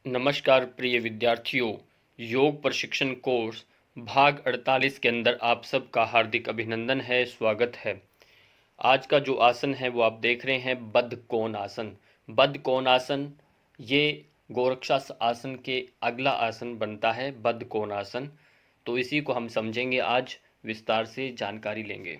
नमस्कार प्रिय विद्यार्थियों, योग प्रशिक्षण कोर्स भाग 48 के अंदर आप सबका हार्दिक अभिनंदन है, स्वागत है। आज का जो आसन है वो आप देख रहे हैं बद्ध कोण आसन। बद्ध कोण आसन ये गोरक्षास आसन के अगला आसन बनता है, बद्ध कोण आसन। तो इसी को हम समझेंगे, आज विस्तार से जानकारी लेंगे।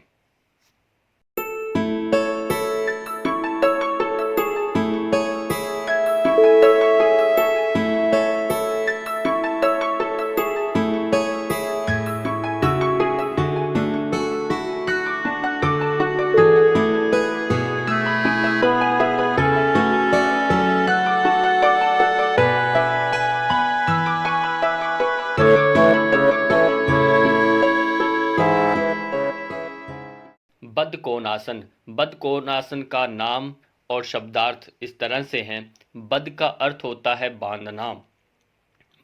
बद्ध कोणासन। बद्ध कोणासन का नाम और शब्दार्थ इस तरह से हैं। बद्ध का अर्थ होता है बांधना,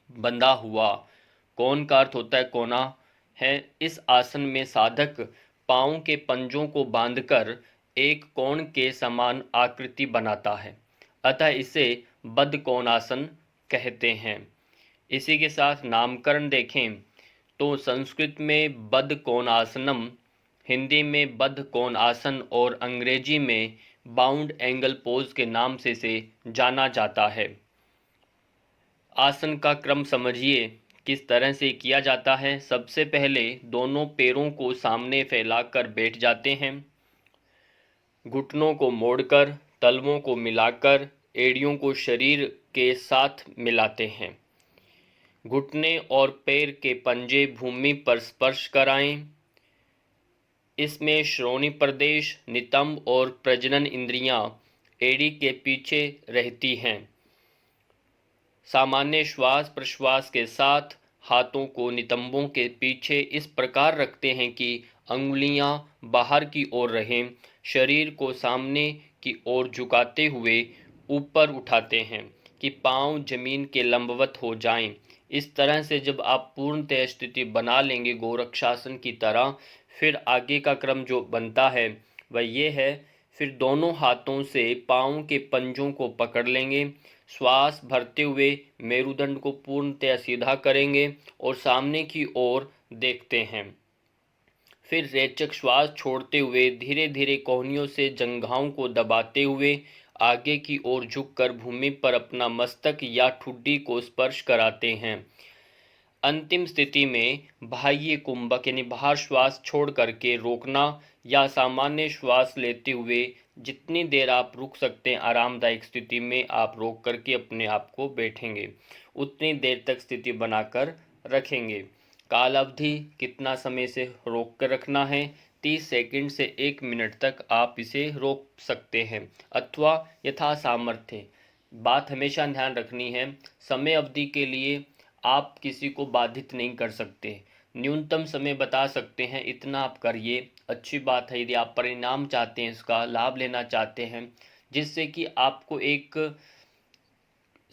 बंधा हुआ। कोण का अर्थ होता है कोना है। इस आसन में साधक पांव के पंजों को बांधकर एक कोण के समान आकृति बनाता है, अतः इसे बद्ध कोणासन कहते हैं। इसी के साथ नामकरण देखें तो संस्कृत में बद्ध कोणासनम, हिंदी में बद्ध कोण आसन और अंग्रेजी में बाउंड एंगल पोज के नाम से जाना जाता है। आसन का क्रम समझिए किस तरह से किया जाता है। सबसे पहले दोनों पैरों को सामने फैलाकर बैठ जाते हैं। घुटनों को मोड़कर, तलवों को मिलाकर एड़ियों को शरीर के साथ मिलाते हैं। घुटने और पैर के पंजे भूमि पर स्पर्श कराएं। इसमें श्रोणि प्रदेश, नितंब और प्रजनन इंद्रियां एड़ी के पीछे रहती हैं। सामान्य श्वास प्रश्वास के साथ हाथों को नितंबों के पीछे इस प्रकार रखते हैं कि अंगुलियां बाहर की ओर रहें। शरीर को सामने की ओर झुकाते हुए ऊपर उठाते हैं कि पांव जमीन के लंबवत हो जाएं। इस तरह से जब आप पूर्णतः स्थिति बना लेंगे गोरक्षासन की तरह, फिर आगे का क्रम जो बनता है वह ये है। फिर दोनों हाथों से पांव के पंजों को पकड़ लेंगे। श्वास भरते हुए मेरुदंड को पूर्णतः सीधा करेंगे और सामने की ओर देखते हैं। फिर रेचक श्वास छोड़ते हुए धीरे धीरे कोहनियों से जंघाओं को दबाते हुए आगे की ओर झुककर भूमि पर अपना मस्तक या ठुड्डी को स्पर्श कराते हैं। अंतिम स्थिति में बाह्य कुंभक यानी बाहर श्वास छोड़ करके रोकना या सामान्य श्वास लेते हुए जितनी देर आप रुक सकते हैं आरामदायक स्थिति में आप रोक करके अपने आप को बैठेंगे, उतनी देर तक स्थिति बनाकर रखेंगे। काल अवधि कितना समय से रोक कर रखना है, 30 सेकंड से 1 मिनट तक आप इसे रोक सकते हैं अथवा यथा सामर्थ्य। बात हमेशा ध्यान रखनी है, समय अवधि के लिए आप किसी को बाधित नहीं कर सकते। न्यूनतम समय बता सकते हैं, इतना आप करिए। अच्छी बात है यदि आप परिणाम चाहते हैं, इसका लाभ लेना चाहते हैं, जिससे कि आपको एक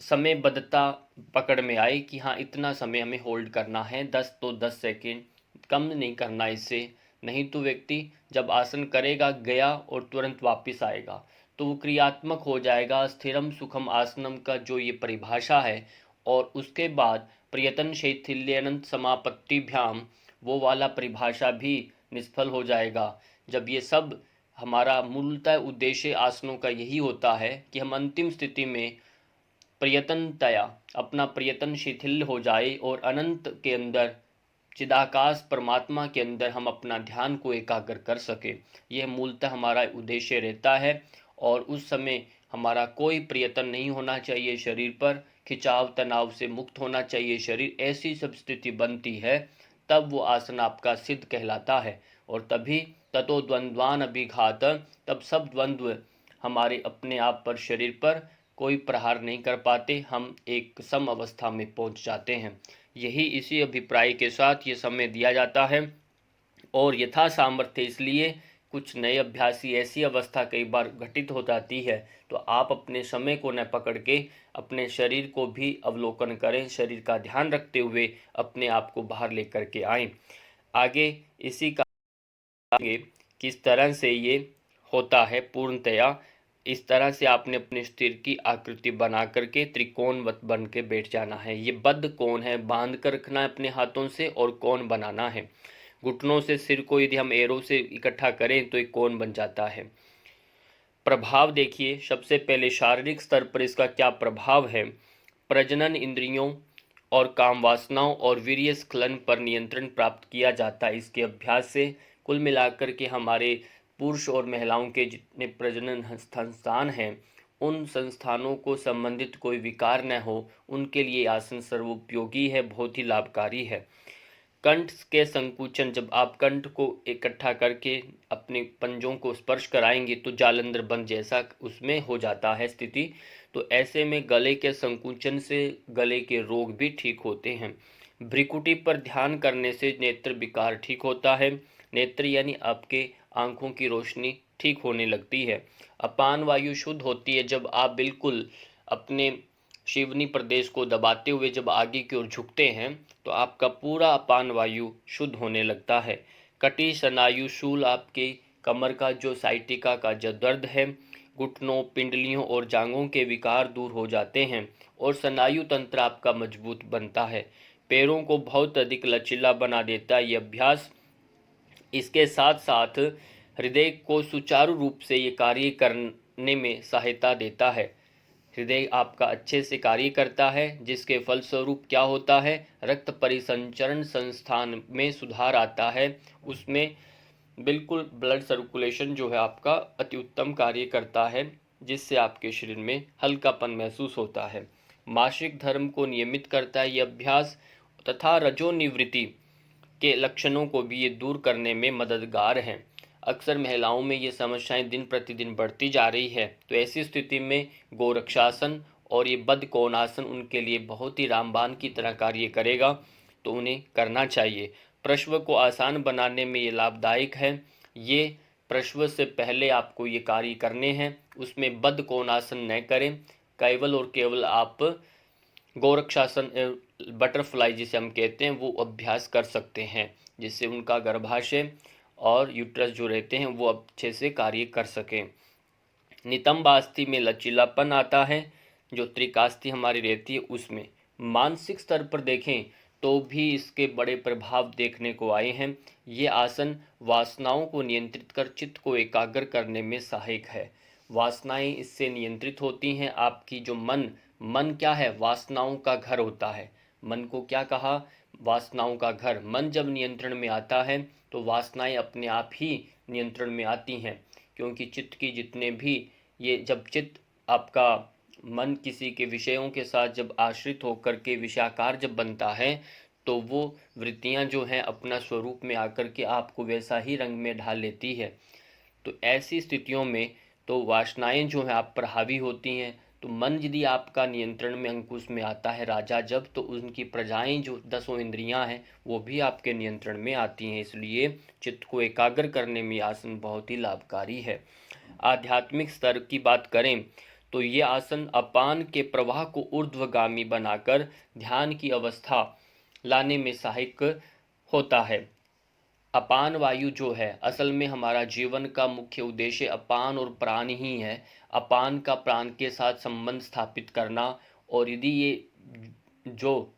समयबद्धता पकड़ में आए कि हाँ इतना समय हमें होल्ड करना है, 10 तो 10 सेकेंड, कम नहीं करना इससे। नहीं तो व्यक्ति जब आसन करेगा गया और तुरंत वापस आएगा तो वो क्रियात्मक हो जाएगा। स्थिरम सुखम आसनम का जो ये परिभाषा है, और उसके बाद प्रयतन शैथिल्यनंत समापत्तिभ्याम वो वाला परिभाषा भी निष्फल हो जाएगा। जब ये सब हमारा मूलतः उद्देश्य आसनों का यही होता है कि हम अंतिम स्थिति में प्रयतनतया अपना प्रयतन शिथिल हो जाए और अनंत के अंदर चिदाकाश परमात्मा के अंदर हम अपना ध्यान को एकाग्र कर सके। यह मूलतः हमारा उद्देश्य रहता है। और उस समय हमारा कोई प्रयत्न नहीं होना चाहिए, शरीर पर खिंचाव तनाव से मुक्त होना चाहिए शरीर। ऐसी सब स्थिति बनती है तब वो आसन आपका सिद्ध कहलाता है। और तभी ततो द्वंद्वान अभिघात, तब सब द्वंद्व हमारे अपने आप पर शरीर पर कोई प्रहार नहीं कर पाते, हम एक सम अवस्था में पहुंच जाते हैं। यही इसी अभिप्राय के साथ ये समय दिया जाता है। और यथा सामर्थ्य इसलिए कुछ नए अभ्यासी ऐसी अवस्था कई बार घटित हो जाती है, तो आप अपने समय को न पकड़ के अपने शरीर को भी अवलोकन करें, शरीर का ध्यान रखते हुए अपने आप को बाहर लेकर के आएं। आगे इसी का आगे किस तरह से ये होता है पूर्णतया इस तरह से आपने अपने सिर की आकृति बना करके त्रिकोणवत बन के बैठ जाना है। ये बद्ध कोण है, बांध कर रखना है अपने हाथों से और कोण बनाना है। घुटनों से सिर को यदि हम एरो से इकट्ठा करें तो एक कोण बन जाता है। प्रभाव देखिए, सबसे पहले शारीरिक स्तर पर इसका क्या प्रभाव है। प्रजनन इंद्रियों और काम वासनाओं और वीर्य स्खलन पर नियंत्रण प्राप्त किया जाता है इसके अभ्यास से। कुल मिलाकर के हमारे पुरुष और महिलाओं के जितने प्रजनन संस्थान हैं, उन संस्थानों को संबंधित कोई विकार न हो, उनके लिए आसन सर्वोपयोगी है, बहुत ही लाभकारी है। कंठ के संकुचन, जब आप कंठ को इकट्ठा करके अपने पंजों को स्पर्श कराएंगे तो जालंधर बंद जैसा उसमें हो जाता है स्थिति। तो ऐसे में गले के संकुचन से गले के रोग भी ठीक होते हैं। भ्रिकुटी पर ध्यान करने से नेत्र विकार ठीक होता है। नेत्र यानी आपके आंखों की रोशनी ठीक होने लगती है। अपान वायु शुद्ध होती है जब आप बिल्कुल अपने शिवनी प्रदेश को दबाते हुए जब आगे की ओर झुकते हैं तो आपका पूरा अपान वायु शुद्ध होने लगता है। कटी स्नायु शूल, आपके कमर का जो साइटिका का जो दर्द है, घुटनों, पिंडलियों और जांघों के विकार दूर हो जाते हैं और स्नायु तंत्र आपका मजबूत बनता है। पैरों को बहुत अधिक लचीला बना देता है ये अभ्यास। इसके साथ साथ हृदय को सुचारू रूप से ये कार्य करने में सहायता देता है। हृदय आपका अच्छे से कार्य करता है, जिसके फलस्वरूप क्या होता है, रक्त परिसंचरण संस्थान में सुधार आता है। उसमें बिल्कुल ब्लड सर्कुलेशन जो है आपका अति उत्तम कार्य करता है, जिससे आपके शरीर में हल्कापन महसूस होता है। मासिक धर्म को नियमित करता है ये अभ्यास, तथा रजोनिवृत्ति के लक्षणों को भी ये दूर करने में मददगार हैं। अक्सर महिलाओं में ये समस्याएं दिन प्रतिदिन बढ़ती जा रही है, तो ऐसी स्थिति में गोरक्षासन और ये बद्ध कोणासन उनके लिए बहुत ही रामबाण की तरह कार्य करेगा, तो उन्हें करना चाहिए। प्रसव को आसान बनाने में ये लाभदायक है। ये प्रसव से पहले आपको ये कार्य करने हैं, उसमें बद्ध कोणासन न करें, केवल और केवल आप गोरक्षासन, बटरफ्लाई जिसे हम कहते हैं, वो अभ्यास कर सकते हैं, जिससे उनका गर्भाशय और यूट्रस जो रहते हैं वो अच्छे से कार्य कर सकें। नितंबास्थि में लचीलापन आता है, जो त्रिकास्थि हमारी रहती है उसमें। मानसिक स्तर पर देखें तो भी इसके बड़े प्रभाव देखने को आए हैं। ये आसन वासनाओं को नियंत्रित कर चित्त को एकाग्र करने में सहायक है। वासनाएं इससे नियंत्रित होती हैं। आपकी जो मन क्या है, वासनाओं का घर होता है। मन को क्या कहा, वासनाओं का घर। मन जब नियंत्रण में आता है तो वासनाएं अपने आप ही नियंत्रण में आती हैं, क्योंकि चित्त की जितने भी ये, जब चित्त आपका मन किसी के विषयों के साथ जब आश्रित होकर के विषयाकार जब बनता है, तो वो वृत्तियां जो हैं अपना स्वरूप में आकर के आपको वैसा ही रंग में ढाल लेती है। तो ऐसी स्थितियों में तो वासनाएं जो हैं आप पर हावी होती हैं। तो मन यदि आपका नियंत्रण में, अंकुश में आता है राजा जब, तो उनकी प्रजाएं जो 10 इंद्रियां हैं वो भी आपके नियंत्रण में आती हैं। इसलिए चित्त को एकाग्र करने में आसन बहुत ही लाभकारी है। आध्यात्मिक स्तर की बात करें तो ये आसन अपान के प्रवाह को ऊर्ध्वगामी बनाकर ध्यान की अवस्था लाने में सहायक होता है। अपान वायु जो है, असल में हमारा जीवन का मुख्य उद्देश्य अपान और प्राण ही है। अपान का प्राण के साथ संबंध स्थापित करना, और यदि ये जो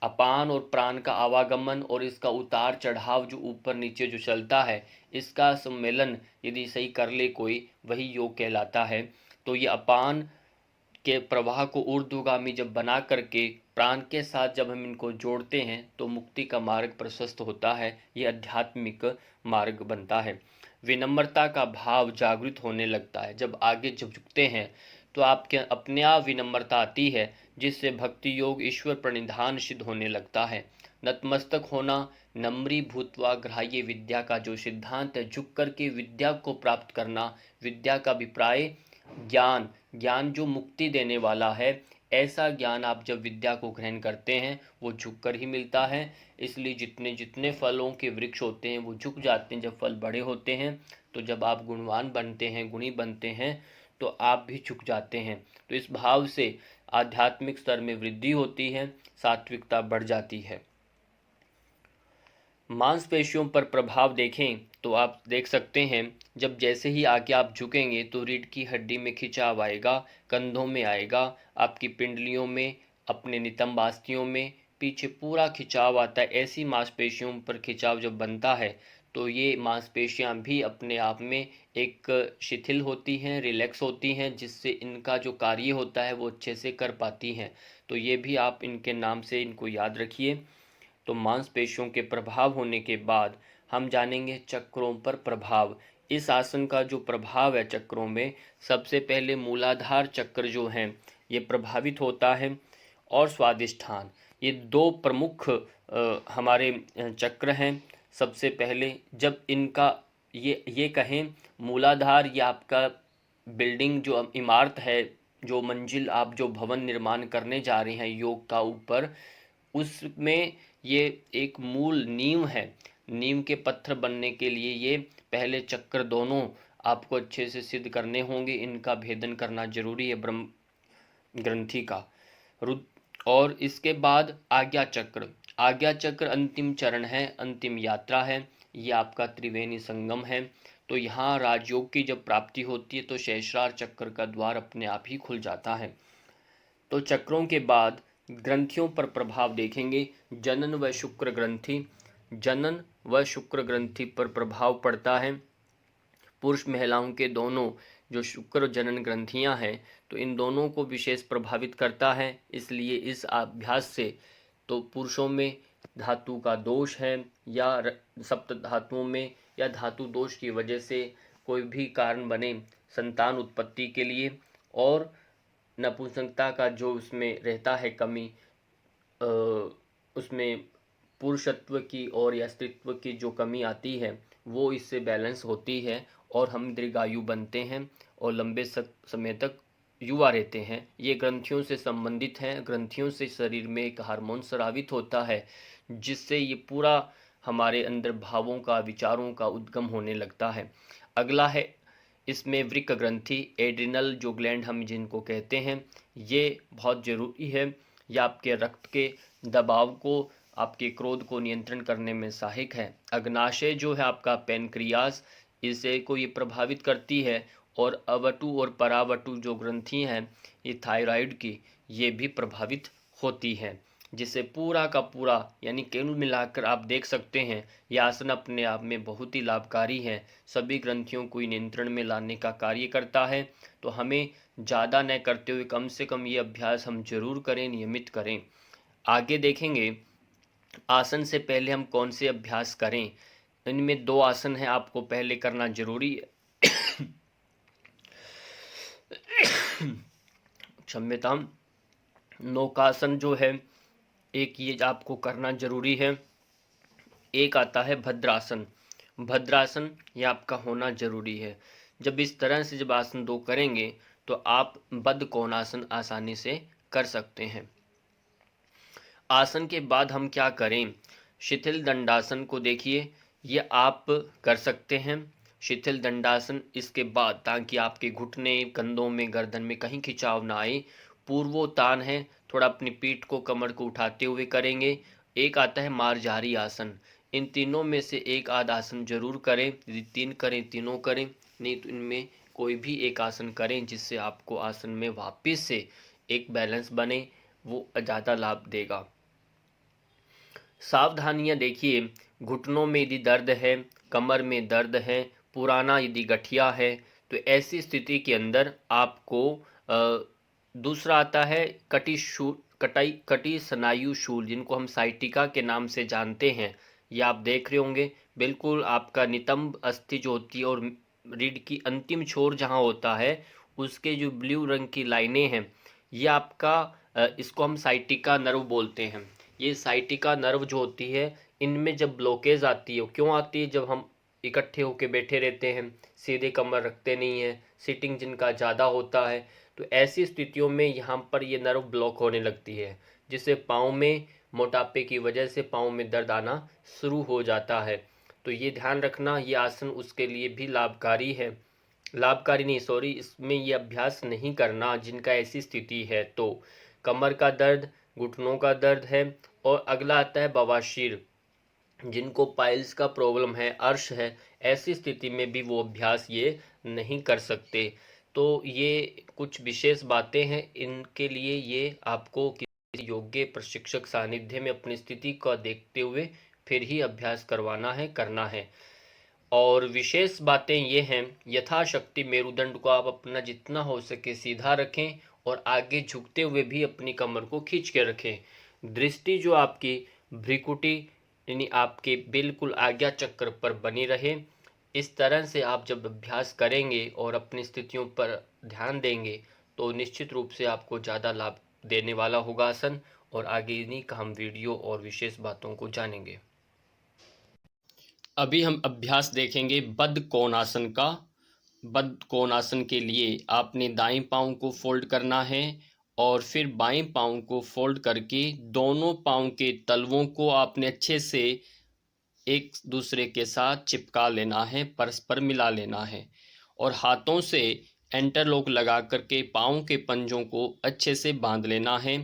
अपान और प्राण का आवागमन और इसका उतार चढ़ाव जो ऊपर नीचे जो चलता है, इसका सम्मेलन यदि सही कर ले कोई, वही योग कहलाता है। तो ये अपान के प्रवाह को ऊर्ध्वगामी जब बना करके प्राण के साथ जब हम इनको जोड़ते हैं तो मुक्ति का मार्ग प्रशस्त होता है। ये आध्यात्मिक मार्ग बनता है। विनम्रता का भाव जागृत होने लगता है। जब आगे जब झुकते हैं तो आपके अपने आप विनम्रता आती है, जिससे भक्ति योग ईश्वर प्रणिधान सिद्ध होने लगता है। नतमस्तक होना, नम्री भूतवा ग्राह्य विद्या का जो सिद्धांत है, झुक करके विद्या को प्राप्त करना। विद्या का अभिप्राय ज्ञान, ज्ञान जो मुक्ति देने वाला है, ऐसा ज्ञान आप जब विद्या को ग्रहण करते हैं वो झुककर ही मिलता है। इसलिए जितने जितने फलों के वृक्ष होते हैं वो झुक जाते हैं जब फल बड़े होते हैं। तो जब आप गुणवान बनते हैं, गुणी बनते हैं, तो आप भी झुक जाते हैं। तो इस भाव से आध्यात्मिक स्तर में वृद्धि होती है, सात्विकता बढ़ जाती है। मांसपेशियों पर प्रभाव देखें तो आप देख सकते हैं जब जैसे ही आगे आप झुकेंगे तो रीढ़ की हड्डी में खिंचाव आएगा, कंधों में आएगा, आपकी पिंडलियों में, अपने नितंब अस्थियों में पीछे पूरा खिंचाव आता है। ऐसी मांसपेशियों पर खिंचाव जब बनता है तो ये मांसपेशियां भी अपने आप में एक शिथिल होती हैं, रिलैक्स होती हैं, जिससे इनका जो कार्य होता है वो अच्छे से कर पाती हैं। तो ये भी आप इनके नाम से इनको याद रखिए। तो मांसपेशियों के प्रभाव होने के बाद हम जानेंगे चक्रों पर प्रभाव। इस आसन का जो प्रभाव है चक्रों में, सबसे पहले मूलाधार चक्र जो है ये प्रभावित होता है, और स्वादिष्ठान। ये दो प्रमुख हमारे चक्र हैं। सबसे पहले जब इनका ये कहें, मूलाधार या आपका बिल्डिंग जो इमारत है, जो मंजिल आप जो भवन निर्माण करने जा रहे हैं योग का ऊपर, उसमें ये एक मूल नींव है। नींव के पत्थर बनने के लिए ये पहले चक्र दोनों आपको अच्छे से सिद्ध करने होंगे। इनका भेदन करना जरूरी है ब्रह्म ग्रंथि का। और इसके बाद आज्ञा चक्र। आज्ञा चक्र अंतिम चरण है, अंतिम यात्रा है। ये आपका त्रिवेणी संगम है। तो यहाँ राजयोग की जब प्राप्ति होती है तो सहस्रार चक्र का द्वार अपने आप ही खुल जाता है। तो चक्रों के बाद ग्रंथियों पर प्रभाव देखेंगे। जनन व शुक्र ग्रंथि। जनन व शुक्र ग्रंथि पर प्रभाव पड़ता है। पुरुष महिलाओं के दोनों जो शुक्र जनन ग्रंथियां हैं, तो इन दोनों को विशेष प्रभावित करता है। इसलिए इस अभ्यास से तो पुरुषों में धातु का दोष है, या सप्त धातुओं में या धातु दोष की वजह से कोई भी कारण बने संतान उत्पत्ति के लिए, और नपुंसकता का जो उसमें रहता है कमी, उसमें पुरुषत्व की और या स्त्रीत्व की जो कमी आती है वो इससे बैलेंस होती है, और हम दीर्घायु बनते हैं और लंबे समय तक युवा रहते हैं। ये ग्रंथियों से संबंधित हैं। ग्रंथियों से शरीर में एक हार्मोन स्रावित होता है, जिससे ये पूरा हमारे अंदर भावों का, विचारों का उद्गम होने लगता है। अगला है इसमें वृक्क ग्रंथि, एड्रिनल जो ग्लैंड हम जिनको कहते हैं, ये बहुत ज़रूरी है। ये आपके रक्त के दबाव को, आपके क्रोध को नियंत्रण करने में सहायक है। अग्नाशय जो है आपका पैनक्रियास, इसे को ये प्रभावित करती है। और अवटु और परावटु जो ग्रंथि हैं ये थायराइड की, ये भी प्रभावित होती हैं, जिसे पूरा का पूरा यानी कुल मिलाकर आप देख सकते हैं ये आसन अपने आप में बहुत ही लाभकारी है। सभी ग्रंथियों को नियंत्रण में लाने का कार्य करता है। तो हमें ज़्यादा न करते हुए कम से कम ये अभ्यास हम जरूर करें, नियमित करें। आगे देखेंगे आसन से पहले हम कौन से अभ्यास करें। इनमें दो आसन है, आपको पहले करना जरूरी है। क्षम्यता। नौकासन जो है एक, ये आपको करना जरूरी है। एक आता है भद्रासन। भद्रासन ये आपका होना जरूरी है। जब इस तरह से जब आसन दो करेंगे तो आप बद्ध कोणासन आसानी से कर सकते हैं। आसन के बाद हम क्या करें, शिथिल दंडासन को देखिए, ये आप कर सकते हैं। शिथिल दंडासन इसके बाद, ताकि आपके घुटने, कंधों में, गर्दन में कहीं खिंचाव ना आए। पूर्वोत्तान है, थोड़ा अपनी पीठ को, कमर को उठाते हुए करेंगे। एक आता है मार्जारी आसन। इन तीनों में से एक आध आसन जरूर करें। यदि तीन करें तीनों करें, नहीं तो इनमें कोई भी एक आसन करें, जिससे आपको आसन में वापस से एक बैलेंस बने, वो ज़्यादा लाभ देगा। सावधानियां देखिए, घुटनों में यदि दर्द है, कमर में दर्द है, पुराना यदि गठिया है, तो ऐसी स्थिति के अंदर आपको दूसरा आता है कटी स्नायु शूल, जिनको हम साइटिका के नाम से जानते हैं। ये आप देख रहे होंगे, बिल्कुल आपका नितंब अस्थि जो होती है और रीढ़ की अंतिम छोर जहाँ होता है, उसके जो ब्लू रंग की लाइनें हैं, ये आपका इसको हम साइटिका नर्व बोलते हैं। ये साइटिका नर्व जो होती है, इनमें जब ब्लॉकेज आती है, क्यों आती है, जब हम इकट्ठे होकर बैठे रहते हैं, सीधे कमर रखते नहीं हैं, सिटिंग जिनका ज़्यादा होता है, तो ऐसी स्थितियों में यहाँ पर ये नर्व ब्लॉक होने लगती है, जिससे पाँव में मोटापे की वजह से पाँव में दर्द आना शुरू हो जाता है। तो ये ध्यान रखना, ये आसन उसके लिए भी लाभकारी है। लाभकारी नहीं, सॉरी, इसमें ये अभ्यास नहीं करना जिनका ऐसी स्थिति है। तो कमर का दर्द, घुटनों का दर्द है। और अगला आता है बवासीर। जिनको पाइल्स का प्रॉब्लम है, अर्श है, ऐसी स्थिति में भी वो अभ्यास ये नहीं कर सकते। तो ये कुछ विशेष बातें हैं, इनके लिए ये आपको किसी योग्य प्रशिक्षक सानिध्य में अपनी स्थिति का देखते हुए फिर ही अभ्यास करवाना है, करना है। और विशेष बातें ये हैं, यथाशक्ति मेरुदंड को आप अपना जितना हो सके सीधा रखें और आगे झुकते हुए भी अपनी कमर को खींच के रखें। दृष्टि जो आपकी भ्रिकुटी यानी आपके बिल्कुल आज्ञा चक्र पर बनी रहे। इस तरह से आप जब अभ्यास करेंगे और अपनी स्थितियों पर ध्यान देंगे तो निश्चित रूप से आपको ज़्यादा लाभ देने वाला होगा आसन। और आगे इन्हीं का हम वीडियो और विशेष बातों को जानेंगे। अभी हम अभ्यास देखेंगे बद्ध कोणासन का। बद्ध कोणासन के लिए आपने दाएं पाँव को फोल्ड करना है और फिर बाएं पाँव को फोल्ड करके दोनों पाँव के तलवों को आपने अच्छे से एक दूसरे के साथ चिपका लेना है, परस्पर मिला लेना है और हाथों से इंटरलॉक लगा करके पाँव के पंजों को अच्छे से बांध लेना है।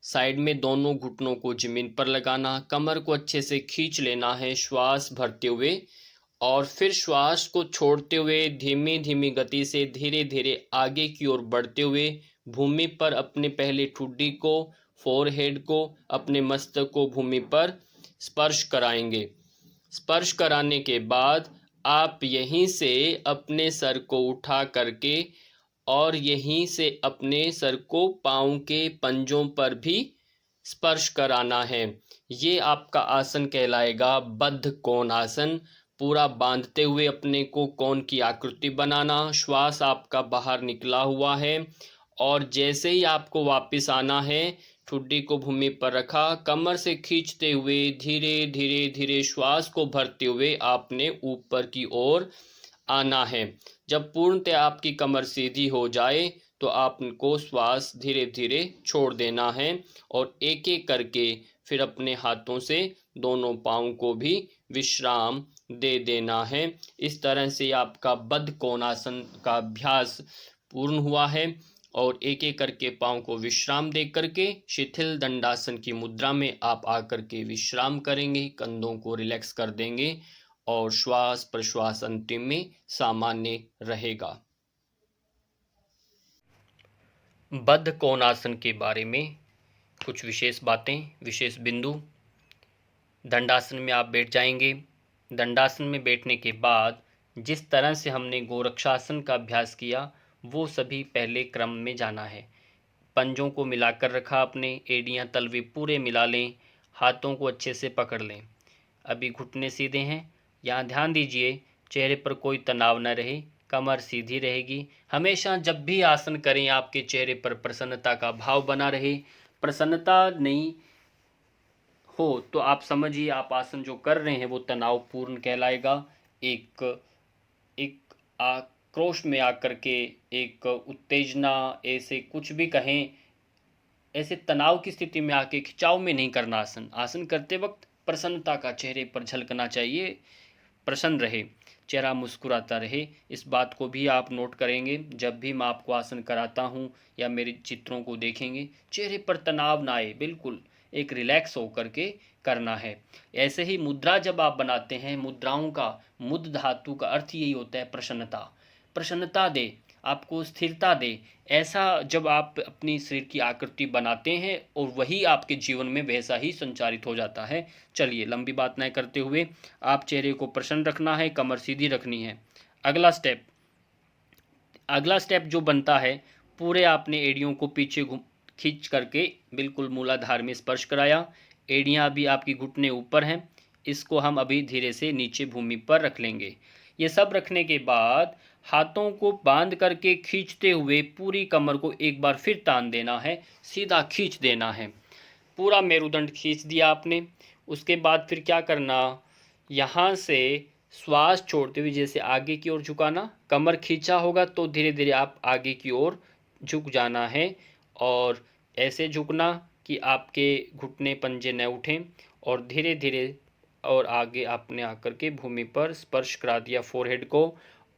साइड में दोनों घुटनों को जमीन पर लगाना, कमर को अच्छे से खींच लेना है श्वास भरते हुए और फिर श्वास को छोड़ते हुए धीमी धीमी गति से धीरे धीरे आगे की ओर बढ़ते हुए भूमि पर अपने पहले ठुड्डी को, फोरहेड को, अपने मस्तक को भूमि पर स्पर्श कराएंगे। स्पर्श कराने के बाद आप यहीं से अपने सर को उठा करके और यहीं से अपने सर को पाँव के पंजों पर भी स्पर्श कराना है। ये आपका आसन कहलाएगा बद्ध कोण आसन। पूरा बांधते हुए अपने को कोण की आकृति बनाना, श्वास आपका बाहर निकला हुआ है और जैसे ही आपको वापस आना है ठुड्डी को भूमि पर रखा, कमर से खींचते हुए धीरे धीरे धीरे श्वास को भरते हुए आपने ऊपर की ओर आना है। जब पूर्णतः आपकी कमर सीधी हो जाए तो आपको श्वास धीरे धीरे छोड़ देना है और एक एक करके फिर अपने हाथों से दोनों पाँव को भी विश्राम दे देना है। इस तरह से आपका बद्ध कोणासन का अभ्यास पूर्ण हुआ है और एक एक करके पाँव को विश्राम दे करके शिथिल दंडासन की मुद्रा में आप आकर के विश्राम करेंगे, कंधों को रिलैक्स कर देंगे और श्वास प्रश्वास अंतिम में सामान्य रहेगा। बद्ध कोणासन के बारे में कुछ विशेष बातें, विशेष बिंदु। दंडासन में आप बैठ जाएंगे। दंडासन में बैठने के बाद जिस तरह से हमने गोरक्षासन का अभ्यास किया वो सभी पहले क्रम में जाना है। पंजों को मिलाकर रखा आपने, एड़ियाँ तलवे पूरे मिला लें, हाथों को अच्छे से पकड़ लें। अभी घुटने सीधे हैं। यहाँ ध्यान दीजिए चेहरे पर कोई तनाव न रहे, कमर सीधी रहेगी। हमेशा जब भी आसन करें आपके चेहरे पर प्रसन्नता का भाव बना रहे। प्रसन्नता नहीं हो तो आप समझिए आप आसन जो कर रहे हैं वो तनावपूर्ण कहलाएगा। एक एक आक्रोश में आकर के, एक उत्तेजना, ऐसे कुछ भी कहें, ऐसे तनाव की स्थिति में आके खिंचाव में नहीं करना। आसन आसन करते वक्त प्रसन्नता का चेहरे पर झलकना चाहिए, प्रसन्न रहे, चेहरा मुस्कुराता रहे। इस बात को भी आप नोट करेंगे जब भी मैं आपको आसन कराता हूँ या मेरे चित्रों को देखेंगे, चेहरे पर तनाव ना आए, बिल्कुल एक रिलैक्स होकर के करना है। ऐसे ही मुद्रा जब आप बनाते हैं, मुद्राओं का, मुद्ध धातु का अर्थ यही होता है प्रसन्नता। प्रसन्नता दे, आपको स्थिरता दे। ऐसा जब आप अपनी शरीर की आकृति बनाते हैं और वही आपके जीवन में वैसा ही संचारित हो जाता है। चलिए लंबी बात न करते हुए आप चेहरे को प्रसन्न रखना है, कमर सीधी रखनी है। अगला स्टेप जो बनता है, पूरे आपने एड़ियों को पीछे खींच करके बिल्कुल मूलाधार में स्पर्श कराया। एड़ियाँ अभी आपकी घुटने ऊपर हैं, इसको हम अभी धीरे से नीचे भूमि पर रख लेंगे। ये सब रखने के बाद हाथों को बांध करके खींचते हुए पूरी कमर को एक बार फिर तान देना है, सीधा खींच देना है। पूरा मेरुदंड खींच दिया आपने। उसके बाद फिर क्या करना, यहाँ से श्वास छोड़ते हुए जैसे आगे की ओर झुकाना, कमर खींचा होगा तो धीरे धीरे आप आगे की ओर झुक जाना है और ऐसे झुकना कि आपके घुटने पंजे न उठें और धीरे धीरे और आगे आपने आकर के भूमि पर स्पर्श करा दिया फोरहेड को।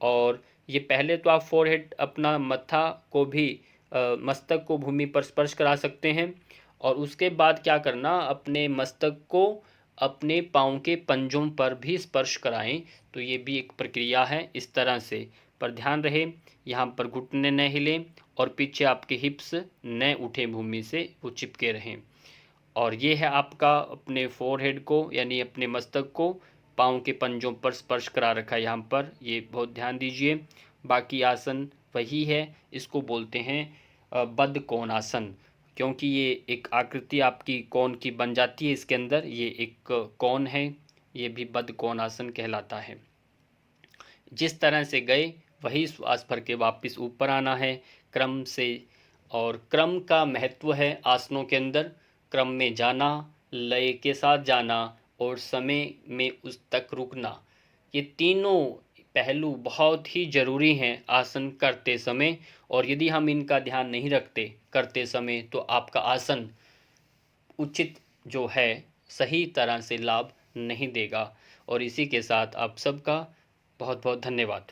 और ये पहले तो आप फोरहेड अपना मत्था को भी मस्तक को भूमि पर स्पर्श करा सकते हैं और उसके बाद क्या करना, अपने मस्तक को अपने पाँव के पंजों पर भी स्पर्श कराएं। तो ये भी एक प्रक्रिया है इस तरह से। पर ध्यान रहे यहाँ पर घुटने न हिलें और पीछे आपके हिप्स न उठे भूमि से, वो चिपके रहें। और ये है आपका अपने फोरहेड को यानी अपने मस्तक को पाँव के पंजों पर स्पर्श करा रखा है यहाँ पर, ये बहुत ध्यान दीजिए। बाकी आसन वही है, इसको बोलते हैं बद्ध कोणासन, क्योंकि ये एक आकृति आपकी कोण की बन जाती है इसके अंदर, ये एक कोण है, ये भी बद्ध कोणासन कहलाता है। जिस तरह से गए वही श्वास भर के वापस ऊपर आना है क्रम से। और क्रम का महत्व है आसनों के अंदर, क्रम में जाना, लय के साथ जाना और समय में उस तक रुकना। ये तीनों पहलू बहुत ही जरूरी हैं आसन करते समय, और यदि हम इनका ध्यान नहीं रखते करते समय तो आपका आसन उचित जो है सही तरह से लाभ नहीं देगा। और इसी के साथ आप सबका बहुत बहुत धन्यवाद।